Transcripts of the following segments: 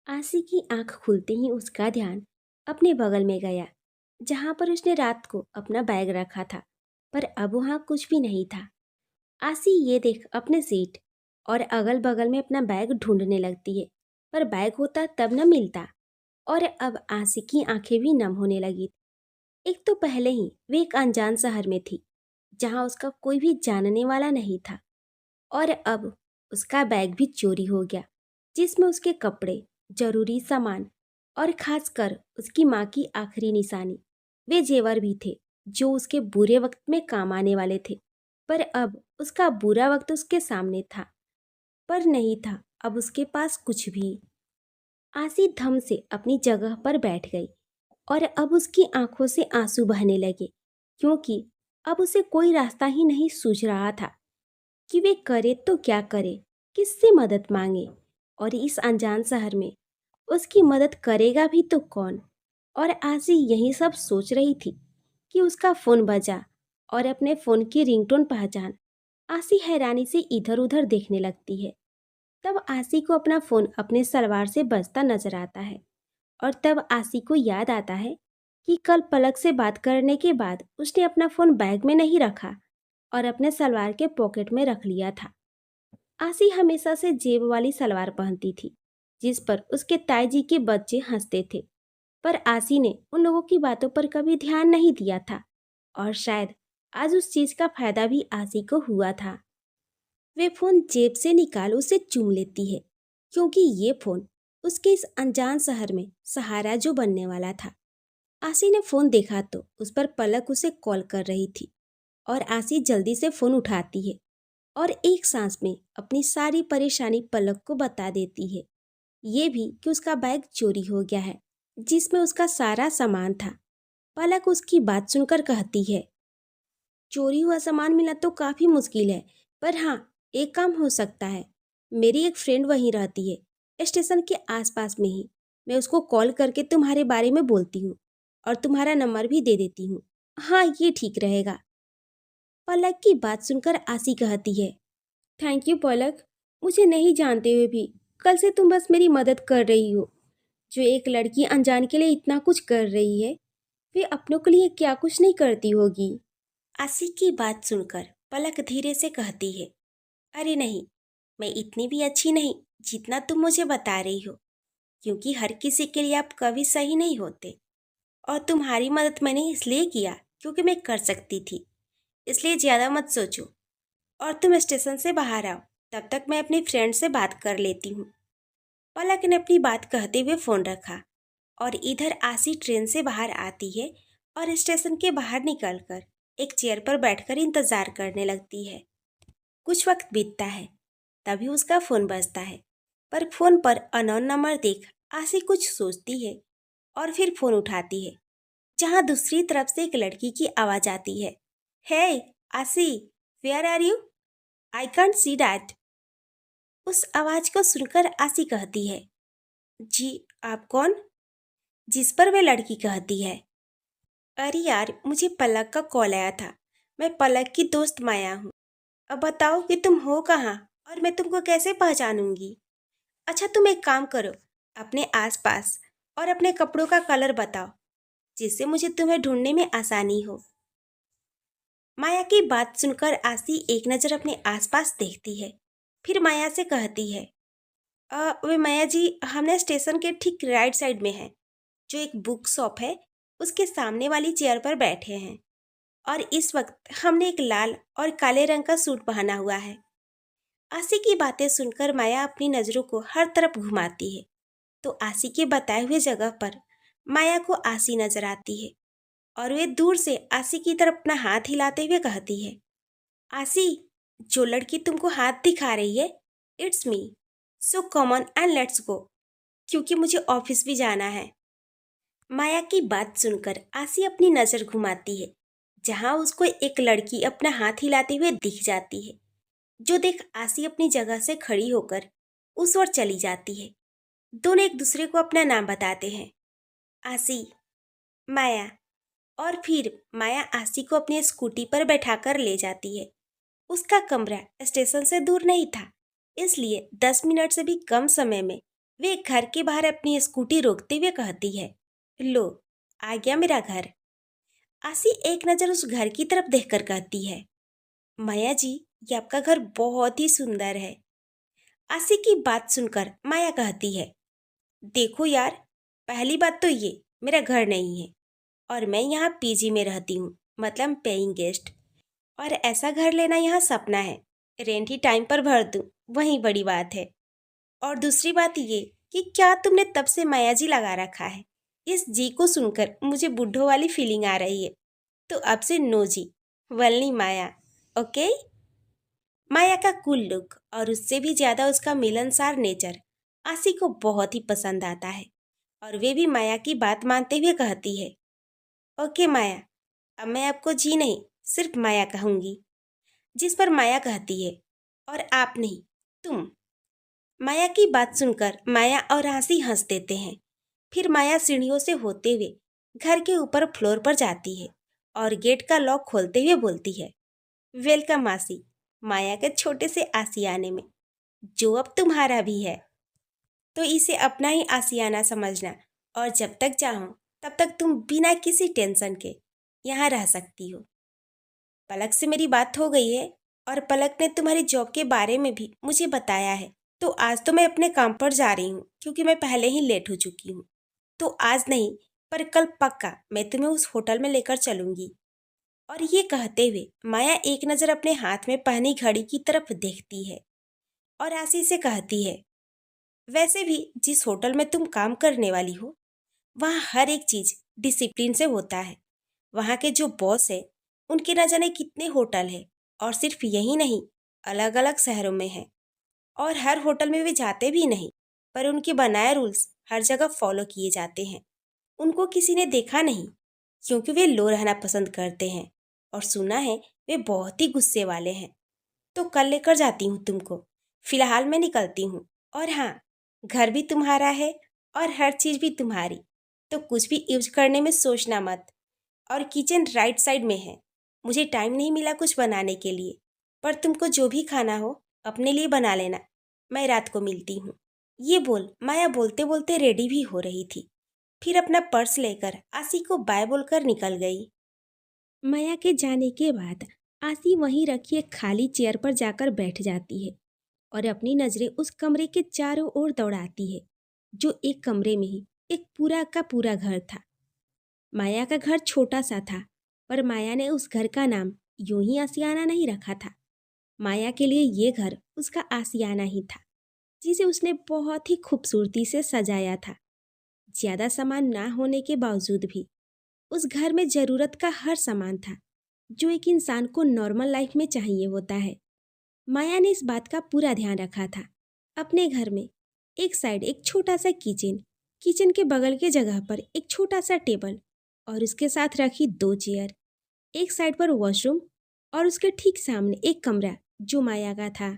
आसी की आंख खुलते ही उसका ध्यान अपने बगल में गया, जहां पर उसने रात को अपना बैग रखा था। पर अब वहां कुछ भी नहीं था। आसी ये देख अपने सीट और अगल बगल में अपना बैग ढूंढने लगती है, पर बैग होता तब न मिलता। और अब आसी की आंखें भी नम होने लगी। एक तो पहले ही वे एक अनजान शहर में थी, जहां उसका कोई भी जानने वाला नहीं था। और अब उसका बैग भी चोरी हो गया, जिसमें उसके कपड़े, जरूरी सामान और खासकर उसकी माँ की आखिरी निशानी, वे जेवर भी थे जो उसके बुरे वक्त में काम आने वाले थे। पर अब उसका बुरा वक्त उसके सामने था, पर नहीं था अब उसके पास कुछ भी। आसी धम से अपनी जगह पर बैठ गई और अब उसकी आंखों से आंसू बहने लगे, क्योंकि अब उसे कोई रास्ता ही नहीं सूझ रहा था कि वे करे तो क्या करे, किससे मदद मांगे। और इस अनजान शहर में उसकी मदद करेगा भी तो कौन। और आजी यही सब सोच रही थी कि उसका फोन बजा और अपने फोन की रिंगटोन पहचान आसी हैरानी से इधर उधर देखने लगती है। तब आसी को अपना फोन अपने सलवार से बजता नजर आता है, और तब आसी को याद आता है कि कल पलक से बात करने के बाद उसने अपना फोन बैग में नहीं रखा और अपने सलवार के पॉकेट में रख लिया था। आसी हमेशा से जेब वाली सलवार पहनती थी, जिस पर उसके ताई जी के बच्चे हंसते थे। पर आसी ने उन लोगों की बातों पर कभी ध्यान नहीं दिया था, और शायद आज उस चीज का फायदा भी आसी को हुआ था। वे फोन जेब से निकाल उसे चूम लेती है, क्योंकि ये फोन उसके इस अनजान शहर में सहारा जो बनने वाला था। आसी ने फोन देखा तो उस पर पलक उसे कॉल कर रही थी, और आसी जल्दी से फोन उठाती है और एक सांस में अपनी सारी परेशानी पलक को बता देती है। ये भी कि उसका बैग चोरी हो गया है, जिसमें उसका सारा सामान था। पलक उसकी बात सुनकर कहती है, चोरी हुआ सामान मिलना तो काफी मुश्किल है, पर हाँ, एक काम हो सकता है। मेरी एक फ्रेंड वहीं रहती है, स्टेशन के आसपास में ही। मैं उसको कॉल करके तुम्हारे बारे में बोलती हूँ और तुम्हारा नंबर भी दे देती हूँ। हाँ, ये ठीक रहेगा। पलक की बात सुनकर आसी कहती है, थैंक यू पलक। मुझे नहीं जानते हुए भी कल से तुम बस मेरी मदद कर रही हो। जो एक लड़की अनजान के लिए इतना कुछ कर रही है, वे अपनों के लिए क्या कुछ नहीं करती होगी। आसी की बात सुनकर पलक धीरे से कहती है, अरे नहीं, मैं इतनी भी अच्छी नहीं जितना तुम मुझे बता रही हो, क्योंकि हर किसी के लिए आप कभी सही नहीं होते। और तुम्हारी मदद मैंने इसलिए किया क्योंकि मैं कर सकती थी, इसलिए ज़्यादा मत सोचो। और तुम स्टेशन से बाहर आओ, तब तक मैं अपनी फ्रेंड से बात कर लेती हूँ। पलक ने अपनी बात कहते हुए फ़ोन रखा, और इधर आसी ट्रेन से बाहर आती है और स्टेशन के बाहर निकलकर एक चेयर पर बैठकर इंतज़ार करने लगती है। कुछ वक्त बीतता है, तभी उसका फ़ोन बजता है। पर फ़ोन पर अननोन नंबर देख आसी कुछ सोचती है और फिर फ़ोन उठाती है, जहाँ दूसरी तरफ से एक लड़की की आवाज़ आती है, हे आसी, where are you? I can't see that. उस आवाज़ को सुनकर आसी कहती है, जी आप कौन? जिस पर वे लड़की कहती है, अरे यार, मुझे पलक का कॉल आया था। मैं पलक की दोस्त माया हूँ। अब बताओ कि तुम हो कहाँ और मैं तुमको कैसे पहचानूंगी। अच्छा, तुम एक काम करो, अपने आसपास और अपने कपड़ों का कलर बताओ, जिससे मुझे तुम्हें ढूंढने में आसानी हो। माया की बात सुनकर आसी एक नज़र अपने आसपास देखती है, फिर माया से कहती है, वे माया जी, हमने स्टेशन के ठीक राइट साइड में है, जो एक बुक शॉप है, उसके सामने वाली चेयर पर बैठे हैं। और इस वक्त हमने एक लाल और काले रंग का सूट पहना हुआ है। आसी की बातें सुनकर माया अपनी नज़रों को हर तरफ घुमाती है, तो आसी के बताए हुए जगह पर माया को आसी नजर आती है, और वे दूर से आसी की तरफ अपना हाथ हिलाते हुए कहती है, आसी, जो लड़की तुमको हाथ दिखा रही है, it's me. So come on and let's go, क्योंकि मुझे ऑफिस भी जाना है। माया की बात सुनकर आसी अपनी नज़र घुमाती है, जहां उसको एक लड़की अपना हाथ हिलाते हुए दिख जाती है, जो देख आसी अपनी जगह से खड़ी होकर उस ओर चली जाती है। दोनों एक दूसरे को अपना नाम बताते हैं, आसी, माया। और फिर माया आसी को अपनी स्कूटी पर बैठाकर ले जाती है। उसका कमरा स्टेशन से दूर नहीं था, इसलिए 10 मिनट से भी कम समय में वे घर के बाहर अपनी स्कूटी रोकते हुए कहती है, लो, आ गया मेरा घर। आसी एक नज़र उस घर की तरफ देखकर कहती है, माया जी, ये आपका घर बहुत ही सुंदर है। आसी की बात सुनकर माया कहती है, देखो यार, पहली बात तो ये मेरा घर नहीं है और मैं यहाँ पीजी में रहती हूँ, मतलब पेइंग गेस्ट। और ऐसा घर लेना यहाँ सपना है, रेंट ही टाइम पर भर दूँ वही बड़ी बात है। और दूसरी बात ये कि क्या तुमने तब से माया जी लगा रखा है। इस जी को सुनकर मुझे बुढ़ो वाली फीलिंग आ रही है, तो अब से नो जी, वल्ली माया, ओके। माया का कूल लुक और उससे भी ज्यादा उसका मिलनसार नेचर आसी को बहुत ही पसंद आता है और वे भी माया की बात मानते हुए कहती है, ओके माया, अब मैं आपको जी नहीं सिर्फ माया कहूंगी। जिस पर माया कहती है, और आप नहीं, तुम। माया की बात सुनकर माया और आसी हंस देते हैं। फिर माया सीढ़ियों से होते हुए घर के ऊपर फ्लोर पर जाती है और गेट का लॉक खोलते हुए बोलती है, वेलकम आसी, माया के छोटे से आसियाने में, जो अब तुम्हारा भी है। तो इसे अपना ही आसियाना समझना और जब तक चाहो तब तक तुम बिना किसी टेंशन के यहाँ रह सकती हो। पलक से मेरी बात हो गई है और पलक ने तुम्हारी जॉब के बारे में भी मुझे बताया है। तो आज तो मैं अपने काम पर जा रही हूँ क्योंकि मैं पहले ही लेट हो चुकी हूँ। तो आज नहीं, पर कल पक्का मैं तुम्हें उस होटल में लेकर चलूंगी। और ये कहते हुए माया एक नज़र अपने हाथ में पहनी घड़ी की तरफ देखती है और आशी से कहती है, वैसे भी जिस होटल में तुम काम करने वाली हो वहाँ हर एक चीज़ डिसिप्लिन से होता है। वहाँ के जो बॉस है उनके न जाने कितने होटल है और सिर्फ यही नहीं, अलग अलग शहरों में है। और हर होटल में वे जाते भी नहीं, पर उनके बनाए रूल्स हर जगह फॉलो किए जाते हैं। उनको किसी ने देखा नहीं क्योंकि वे लो रहना पसंद करते हैं और सुना है वे बहुत ही गुस्से वाले हैं। तो कल लेकर जाती हूँ तुमको, फिलहाल मैं निकलती हूँ। और हाँ, घर भी तुम्हारा है और हर चीज़ भी तुम्हारी, तो कुछ भी यूज करने में सोचना मत। और किचन राइट साइड में है। मुझे टाइम नहीं मिला कुछ बनाने के लिए, पर तुमको जो भी खाना हो अपने लिए बना लेना, मैं रात को मिलती हूँ। ये बोल माया बोलते बोलते रेडी भी हो रही थी, फिर अपना पर्स लेकर आसी को बाय बोलकर निकल गई। माया के जाने के बाद आसी वहीं रखी एक खाली चेयर पर जाकर बैठ जाती है और अपनी नजरें उस कमरे के चारों ओर दौड़ाती है, जो एक कमरे में ही एक पूरा का पूरा घर था। माया का घर छोटा सा था, पर माया ने उस घर का नाम यूं ही आसियाना नहीं रखा था। माया के लिए ये घर उसका आसियाना ही था, जिसे उसने बहुत ही खूबसूरती से सजाया था। ज्यादा सामान ना होने के बावजूद भी उस घर में जरूरत का हर सामान था, जो एक इंसान को नॉर्मल लाइफ में चाहिए होता है। माया ने इस बात का पूरा ध्यान रखा था। अपने घर में एक साइड एक छोटा सा किचन, किचन के बगल के जगह पर एक छोटा सा टेबल और उसके साथ रखी दो चेयर, एक साइड पर वॉशरूम और उसके ठीक सामने एक कमरा जो माया का था।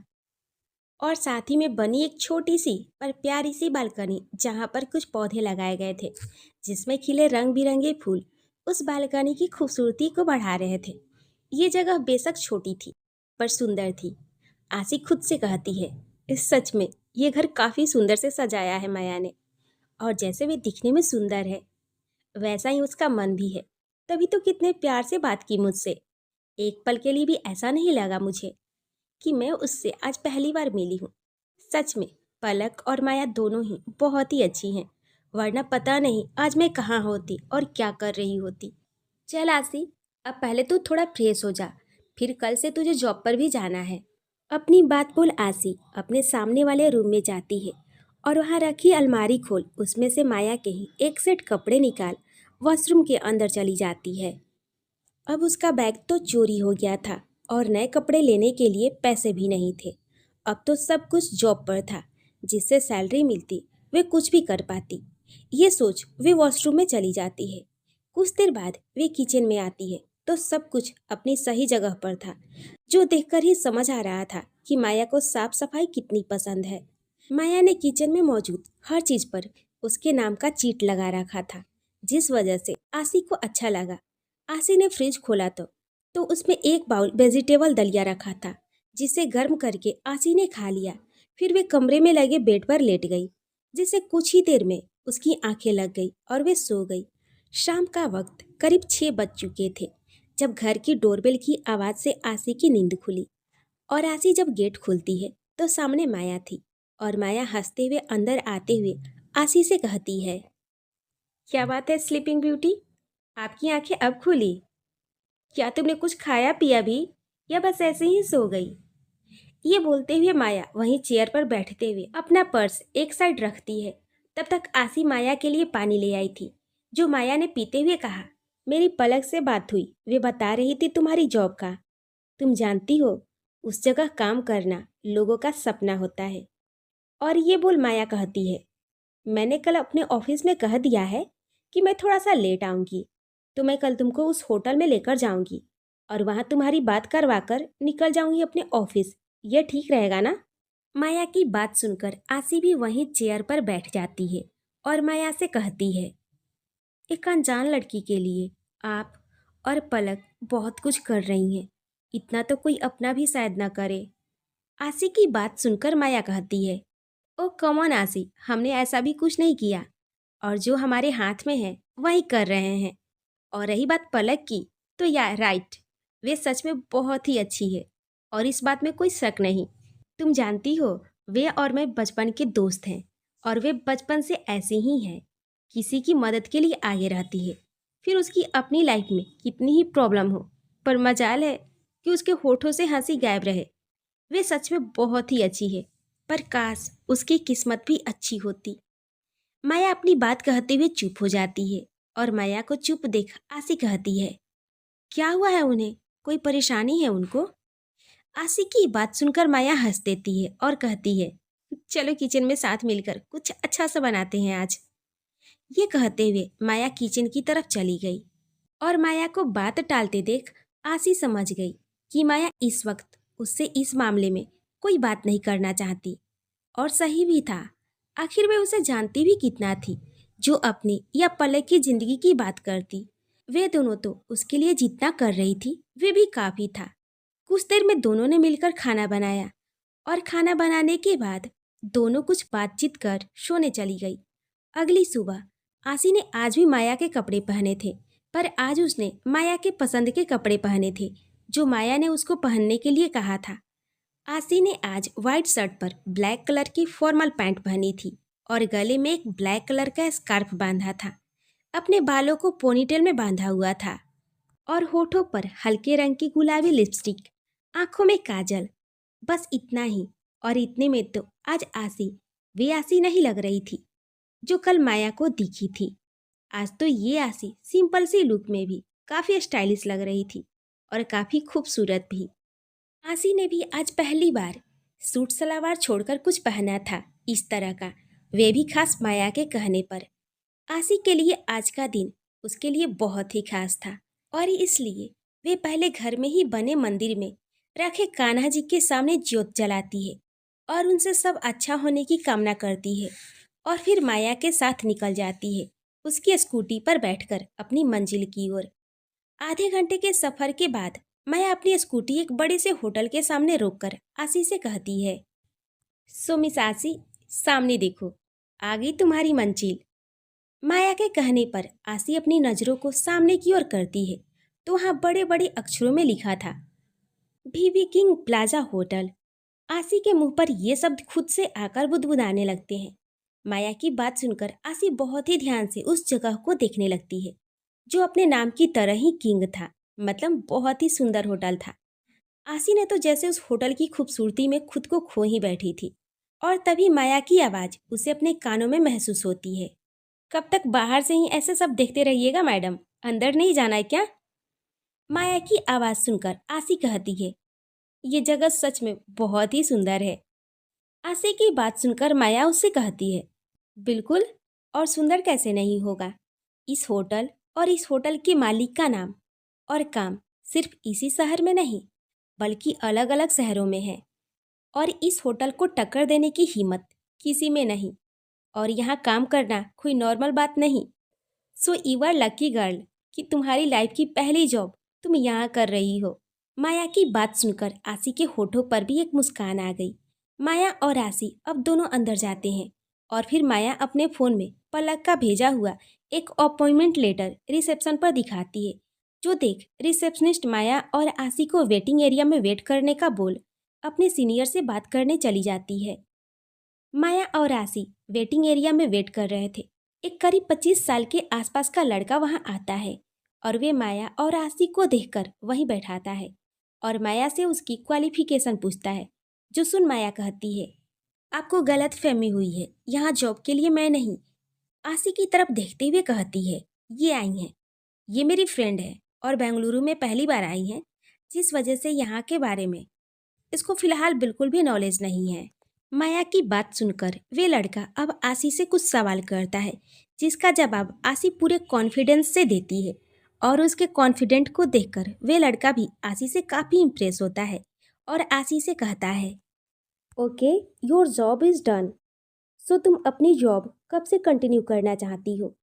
और साथ ही में बनी एक छोटी सी पर प्यारी सी बालकनी, जहाँ पर कुछ पौधे लगाए गए थे जिसमें खिले रंग बिरंगे फूल उस बालकनी की खूबसूरती को बढ़ा रहे थे। ये जगह बेशक छोटी थी पर सुंदर थी। आशी खुद से कहती है, इस सच में ये घर काफ़ी सुंदर से सजाया है माया ने। और जैसे वे दिखने में सुंदर है, वैसा ही उसका मन भी है। तभी तो कितने प्यार से बात की मुझसे। एक पल के लिए भी ऐसा नहीं लगा मुझे कि मैं उससे आज पहली बार मिली हूँ। सच में पलक और माया दोनों ही बहुत ही अच्छी हैं, वरना पता नहीं आज मैं कहाँ होती और क्या कर रही होती। चल आसी, अब पहले तू थोड़ा फ्रेश हो जा, फिर कल से तुझे जॉब पर भी जाना है। अपनी बात बोल आसी अपने सामने वाले रूम में जाती है और वहाँ रखी अलमारी खोल उसमें से माया के ही एक सेट कपड़े निकाल वॉशरूम के अंदर चली जाती है। अब उसका बैग तो चोरी हो गया था और नए कपड़े लेने के लिए पैसे भी नहीं थे। अब तो सब कुछ जॉब पर था, जिससे सैलरी मिलती वे कुछ भी कर पाती। ये सोच वे वॉशरूम में चली जाती है। कुछ देर बाद वे किचन में आती है तो सब कुछ अपनी सही जगह पर था, जो देखकर ही समझ आ रहा था कि माया को साफ सफाई कितनी पसंद है। माया ने किचन में मौजूद हर चीज पर उसके नाम का चीट लगा रखा था, जिस वजह से आशी को अच्छा लगा। आशी ने फ्रिज खोला तो उसमें एक बाउल वेजिटेबल दलिया रखा था, जिसे गर्म करके आशी ने खा लिया। फिर वे कमरे में लगे बेड पर लेट गई। जिससे कुछ ही देर में उसकी आंखें लग गई और वे सो गई। शाम का वक्त करीब 6 बज चुके थे जब घर की डोरबेल की आवाज़ से आसी की नींद खुली। और आसी जब गेट खोलती है तो सामने माया थी। और माया हंसते हुए अंदर आते हुए आसी से कहती है, क्या बात है स्लीपिंग ब्यूटी, आपकी आंखें अब खुली? क्या तुमने कुछ खाया पिया भी, या बस ऐसे ही सो गई? ये बोलते हुए माया वहीं चेयर पर बैठते हुए अपना पर्स एक साइड रखती है। तब तक आसी माया के लिए पानी ले आई थी, जो माया ने पीते हुए कहा, मेरी पलक से बात हुई, वे बता रही थी तुम्हारी जॉब का। तुम जानती हो, उस जगह काम करना लोगों का सपना होता है। और ये बोल माया कहती है, मैंने कल अपने ऑफिस में कह दिया है कि मैं थोड़ा सा लेट आऊँगी, तो मैं कल तुमको उस होटल में लेकर जाऊँगी और वहाँ तुम्हारी बात करवा कर निकल जाऊँगी अपने ऑफिस। यह ठीक रहेगा ना? माया की बात सुनकर आसी भी वहीं चेयर पर बैठ जाती है और माया से कहती है, एक अनजान लड़की के लिए आप और पलक बहुत कुछ कर रही हैं। इतना तो कोई अपना भी शायद ना करे। आसी की बात सुनकर माया कहती है, ओ कम ऑन आसी, हमने ऐसा भी कुछ नहीं किया, और जो हमारे हाथ में है वही कर रहे हैं। और रही बात पलक की, तो या राइट, वे सच में बहुत ही अच्छी है और इस बात में कोई शक नहीं। तुम जानती हो, वे और मैं बचपन के दोस्त हैं और वे बचपन से ऐसे ही हैं, किसी की मदद के लिए आगे रहती है, फिर उसकी अपनी लाइफ में कितनी ही प्रॉब्लम हो, पर मजाल है कि उसके होठों से हंसी गायब रहे। वे सच में बहुत ही अच्छी है, पर काश उसकी किस्मत भी अच्छी होती। माया अपनी बात कहते हुए चुप हो जाती है और माया को चुप देख आसी कहती है, क्या हुआ है उन्हें, कोई परेशानी है उनको? आसी की बात सुनकर माया हंस देती है और कहती है, चलो किचन में साथ मिलकर कुछ अच्छा सा बनाते हैं आज। ये कहते हुए माया किचन की तरफ चली गई और माया को बात टालते देख आसी समझ गई कि माया इस वक्त उससे इस मामले में कोई बात नहीं करना चाहती। और सही भी था, आखिर वे उसे जानती भी कितना थी, जो अपनी या पलक की जिंदगी की बात करती। वे दोनों तो उसके लिए जितना कर रही थी वे भी काफी था। कुछ देर में दोनों ने मिलकर खाना बनाया और खाना बनाने के बाद दोनों कुछ बातचीत कर सोने चली गई। अगली सुबह आसी ने आज भी माया के कपड़े पहने थे, पर आज उसने माया के पसंद के कपड़े पहने थे, जो माया ने उसको पहनने के लिए कहा था। आसी ने आज व्हाइट शर्ट पर ब्लैक कलर की फॉर्मल पैंट पहनी थी और गले में एक ब्लैक कलर का स्कार्फ बांधा था। अपने बालों को पोनीटेल में बांधा हुआ था और होठों पर हल्के रंग की गुलाबी लिपस्टिक, आंखों में काजल। बस इतना ही, और इतने में तो आज आसी वे आसी नहीं लग रही थी जो कल माया को दिखी थी। आज तो ये आसी सिंपल सी लुक में भी काफी स्टाइलिश लग रही थी और काफी खूबसूरत भी। आसी ने भी आज पहली बार सूट सलवार छोड़कर कुछ पहना था इस तरह का, वे भी खास माया के कहने पर। आसी के लिए आज का दिन उसके लिए बहुत ही खास था और इसलिए वे पहले घर में ही बने मंदिर में रखे कान्हा जी के सामने ज्योत जलाती है और उनसे सब अच्छा होने की कामना करती है और फिर माया के साथ निकल जाती है उसकी स्कूटी पर बैठकर अपनी मंजिल की ओर। आधे घंटे के सफर के बाद माया अपनी स्कूटी एक बड़े से होटल के सामने रोककर आसी से कहती है, सो मिस आसी, सामने देखो, आ गई तुम्हारी मंजिल। माया के कहने पर आसी अपनी नजरों को सामने की ओर करती है तो वहाँ बड़े बड़े अक्षरों में लिखा था, बीबी किंग प्लाजा होटल। आसी के मुंह पर ये शब्द खुद से आकर बुदबुदाने लगते हैं। माया की बात सुनकर आसी बहुत ही ध्यान से उस जगह को देखने लगती है, जो अपने नाम की तरह ही किंग था, मतलब बहुत ही सुंदर होटल था। आसी ने तो जैसे उस होटल की खूबसूरती में खुद को खो ही बैठी थी और तभी माया की आवाज़ उसे अपने कानों में महसूस होती है, कब तक बाहर से ही ऐसे सब देखते रहिएगा मैडम, अंदर नहीं जाना है क्या? माया की आवाज़ सुनकर आसी कहती है, ये जगह सच में बहुत ही सुंदर है। आसी की बात सुनकर माया उससे कहती है, बिल्कुल, और सुंदर कैसे नहीं होगा। इस होटल और इस होटल के मालिक का नाम और काम सिर्फ इसी शहर में नहीं बल्कि अलग अलग शहरों में है, और इस होटल को टक्कर देने की हिम्मत किसी में नहीं, और यहाँ काम करना कोई नॉर्मल बात नहीं। So you are lucky girl कि तुम्हारी लाइफ की पहली जॉब तुम यहाँ कर रही हो। माया की बात सुनकर आसी के होठों पर भी एक मुस्कान आ गई। माया और आसी अब दोनों अंदर जाते हैं और फिर माया अपने फ़ोन में पलक का भेजा हुआ एक अपॉइंटमेंट लेटर रिसेप्शन पर दिखाती है, जो देख रिसेप्शनिस्ट माया और आशी को वेटिंग एरिया में वेट करने का बोल अपने सीनियर से बात करने चली जाती है। माया और आशी वेटिंग एरिया में वेट कर रहे थे। एक करीब 25 साल के आसपास का लड़का वहां आता है और वे माया और आशी को देखकर वहीं बैठाता है और माया से उसकी क्वालिफिकेशन पूछता है, जो सुन माया कहती है, आपको गलत फहमी हुई है, यहाँ जॉब के लिए मैं नहीं। आशी की तरफ देखते हुए कहती है, ये आई हैं, ये मेरी फ्रेंड है और बेंगलुरु में पहली बार आई हैं, जिस वजह से यहाँ के बारे में इसको फिलहाल बिल्कुल भी नॉलेज नहीं है। माया की बात सुनकर वे लड़का अब आशी से कुछ सवाल करता है, जिसका जवाब आशी पूरे कॉन्फिडेंस से देती है और उसके कॉन्फिडेंट को देखकर वे लड़का भी आशी से काफ़ी इम्प्रेस होता है और आशी से कहता है, okay, your job is done. So तुम अपनी जॉब कब से कंटिन्यू करना चाहती हो?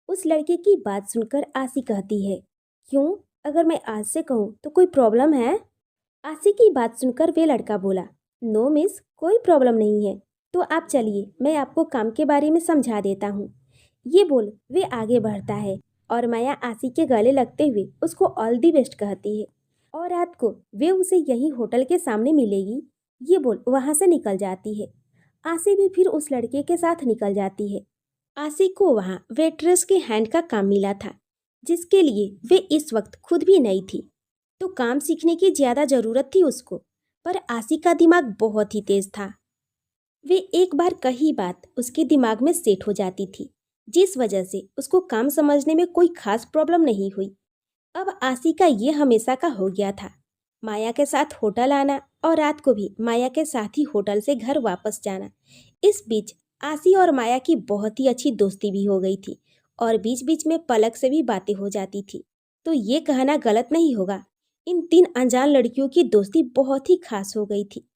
उस लड़के की बात सुनकर आशी कहती है, क्यों? अगर मैं आज से कहूँ तो कोई प्रॉब्लम है? आशी की बात सुनकर वे लड़का बोला, नो मिस, कोई प्रॉब्लम नहीं है। तो आप चलिए, मैं आपको काम के बारे में समझा देता हूँ। ये बोल वे आगे बढ़ता है और माया आशी के गले लगते हुए उसको ऑल दी बेस्ट कहती है और रात को वे उसे यही होटल के सामने मिलेगी। ये बोल वहाँ से निकल जाती है। आशी भी फिर उस लड़के के साथ निकल जाती है। आशी को वहाँ वेट्रेस के हैंड का काम मिला था, जिसके लिए वे इस वक्त खुद भी नई थी, तो काम सीखने की ज़्यादा ज़रूरत थी उसको। पर आशी का दिमाग बहुत ही तेज था। वे एक बार कही बात उसके दिमाग में सेट हो जाती थी, जिस वजह से उसको काम समझने में कोई खास प्रॉब्लम नहीं हुई। अब आशी का ये हमेशा का हो गया था, माया के साथ होटल आना और रात को भी माया के साथ ही होटल से घर वापस जाना। इस बीच आशी और माया की बहुत ही अच्छी दोस्ती भी हो गई थी और बीच बीच में पलक से भी बातें हो जाती थी। तो ये कहना गलत नहीं होगा, इन तीन अनजान लड़कियों की दोस्ती बहुत ही खास हो गई थी।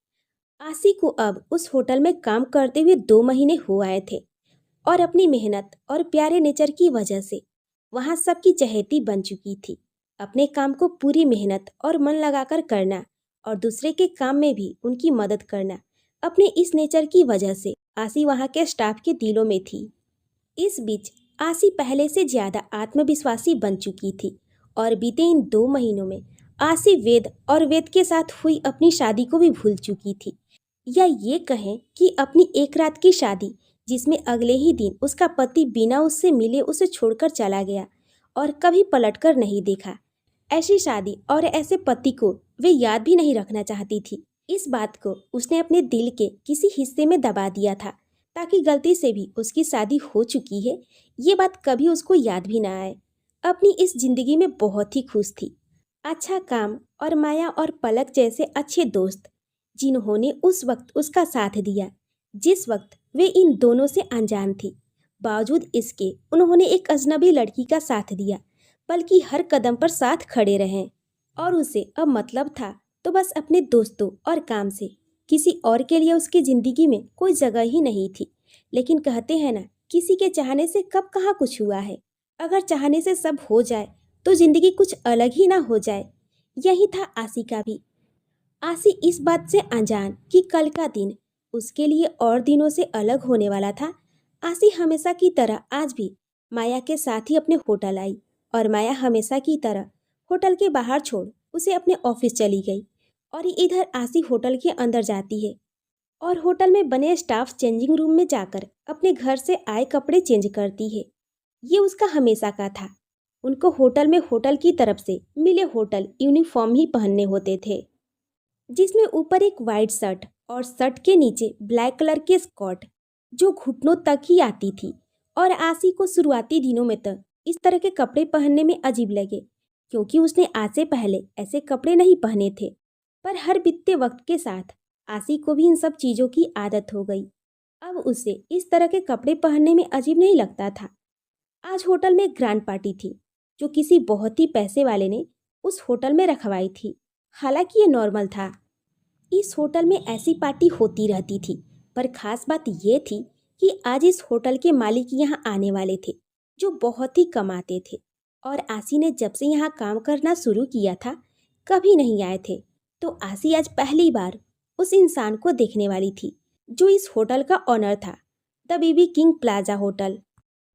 आशी को अब उस होटल में काम करते हुए 2 महीने हो आए थे और अपनी मेहनत और प्यारे नेचर की वजह से वहाँ सबकी चहेती बन चुकी थी। अपने काम को पूरी मेहनत और मन लगाकर करना और दूसरे के काम में भी उनकी मदद करना, अपने इस नेचर की वजह से आशी वहाँ के स्टाफ के दिलों में थी। इस बीच आशी पहले से ज़्यादा आत्मविश्वासी बन चुकी थी और बीते इन 2 महीनों में आशी वेद और वेद के साथ हुई अपनी शादी को भी भूल चुकी थी, या ये कहें कि अपनी एक रात की शादी, जिसमें अगले ही दिन उसका पति बिना उससे मिले उसे छोड़कर चला गया और कभी पलटकर नहीं देखा। ऐसी शादी और ऐसे पति को वे याद भी नहीं रखना चाहती थी। इस बात को उसने अपने दिल के किसी हिस्से में दबा दिया था, ताकि गलती से भी उसकी शादी हो चुकी है ये बात कभी उसको याद भी ना आए। अपनी इस जिंदगी में बहुत ही खुश थी। अच्छा काम और माया और पलक जैसे अच्छे दोस्त, जिन्होंने उस वक्त उसका साथ दिया जिस वक्त वे इन दोनों से अनजान थी। बावजूद इसके उन्होंने एक अजनबी लड़की का साथ दिया, बल्कि हर कदम पर साथ खड़े रहें। और उसे अब मतलब था तो बस अपने दोस्तों और काम से, किसी और के लिए उसकी ज़िंदगी में कोई जगह ही नहीं थी। लेकिन कहते हैं ना, किसी के चाहने से कब कहाँ कुछ हुआ है। अगर चाहने से सब हो जाए तो ज़िंदगी कुछ अलग ही ना हो जाए। यही था आशी का भी। आशी इस बात से अनजान कि कल का दिन उसके लिए और दिनों से अलग होने वाला था। आशी हमेशा की तरह आज भी माया के साथ ही अपने होटल आई और माया हमेशा की तरह होटल के बाहर छोड़ उसे अपने ऑफिस चली गई। और इधर आशी होटल के अंदर जाती है और होटल में बने स्टाफ चेंजिंग रूम में जाकर अपने घर से आए कपड़े चेंज करती है। ये उसका हमेशा का था। उनको होटल में होटल की तरफ से मिले होटल यूनिफॉर्म ही पहनने होते थे, जिसमें ऊपर एक वाइट शर्ट और शर्ट के नीचे ब्लैक कलर की स्कर्ट जो घुटनों तक ही आती थी। और आशी को शुरुआती दिनों में तो इस तरह के कपड़े पहनने में अजीब लगे, क्योंकि उसने आज से पहले ऐसे कपड़े नहीं पहने थे। पर हर बीतते वक्त के साथ आशी को भी इन सब चीज़ों की आदत हो गई। अब उसे इस तरह के कपड़े पहनने में अजीब नहीं लगता था। आज होटल में एक ग्रैंड पार्टी थी, जो किसी बहुत ही पैसे वाले ने उस होटल में रखवाई थी। हालांकि ये नॉर्मल था, इस होटल में ऐसी पार्टी होती रहती थी। पर खास बात ये थी कि आज इस होटल के मालिक यहाँ आने वाले थे, जो बहुत ही कमाते थे। और आशी ने जब से यहाँ काम करना शुरू किया था कभी नहीं आए थे। तो आशी आज पहली बार उस इंसान को देखने वाली थी, जो इस होटल का ऑनर था, the BB King Plaza hotel.